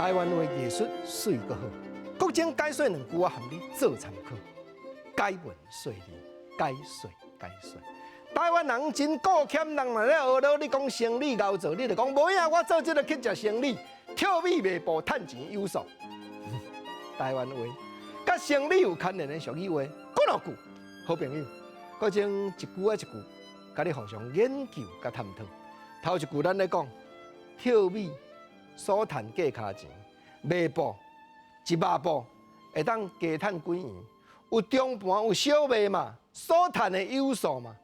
台湾话艺术水阁好，国情解说两句啊，含你做参考。解文说理，解说解说。台湾人真顾欠，人若咧学了你讲生理熬做，你就讲无影，我做这个去食生理，跳米卖布趁钱有数。台湾话甲生理有牵连的俗语话，几落句，好朋友，国情一句啊一句，甲你互相研究甲探讨。头一句咱咧讲，跳米所赚价骹钱，卖布一麻布会当加赚几元？有中盘有小卖嘛，所赚的有数嘛，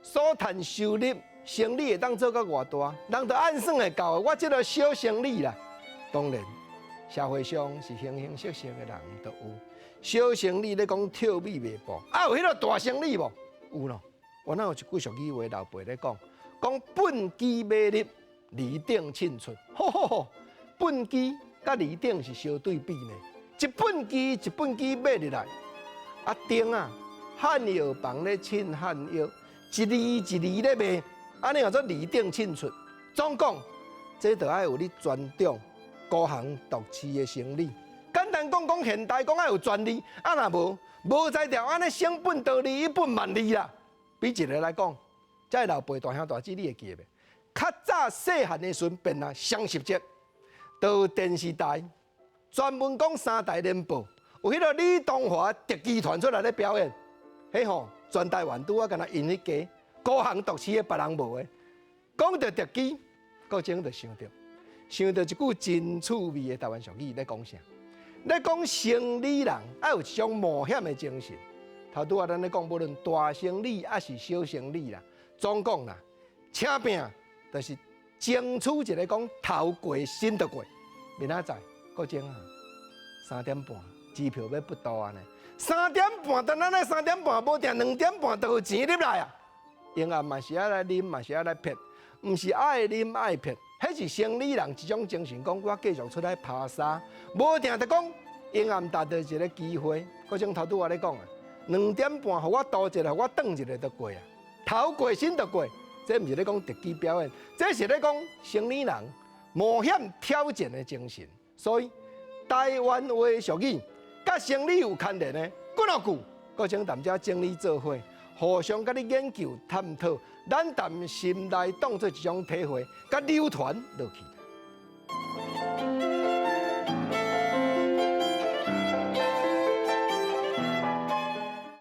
所赚收入生理会当做到偌大，人就按算会到的。我这个小生理啦，当然社会上是形形色色的人都有。小生理咧讲跳米卖布，啊有迄个大生理无？有咯。我那有一句俗语话，老爸咧讲本机买入，离顶凊出。吼吼吼，本机甲离顶是相对比呢。一本机买入来。啊顶啊，汉药房咧凊汉药，一厘咧卖，安尼叫做离顶凊出。总讲，这就爱有你专长、孤行独市的生理。简单讲，现代讲爱有专利，啊若无才调，安尼成本道利，一本万利啦。比一个来讲，这老爸大兄大姊，你会记袂？较早细汉的时阵，变啊双十节，到电视台专门讲三大联播。有迄个李东华特技团出来咧表演，迄吼全台湾拄啊，敢若因迄家孤行独市的，别人无的。讲到特技，国情就想到一句真趣味的台湾俗语咧讲啥？咧讲生理人爱有一种冒险的精神。头拄啊，咱咧讲，无论大生理还是小生理啦，总讲啦，请拼就是争取一个讲头过身就过。明仔载国情啊，3点半。机票要不到啊呢？3点半，但咱咧3点半无定2点半就有钱入来啊！永暗嘛是爱来啉，嘛是爱来骗，毋是爱啉爱骗，迄是生理人一种精神。讲我继续出来爬山，无定就讲永暗达到一个机会。嗰种头拄我咧讲啊，2点半互我倒一下，互我转一下就过啊，头过身就过。这毋是咧讲特技表演，这是咧讲生理人冒险挑战的精神。所以台湾话俗语。甲生理有牵连的，几落句，各种大家整理做伙，互相甲你研究探讨，咱踮心内当做一种体会，甲流传落去。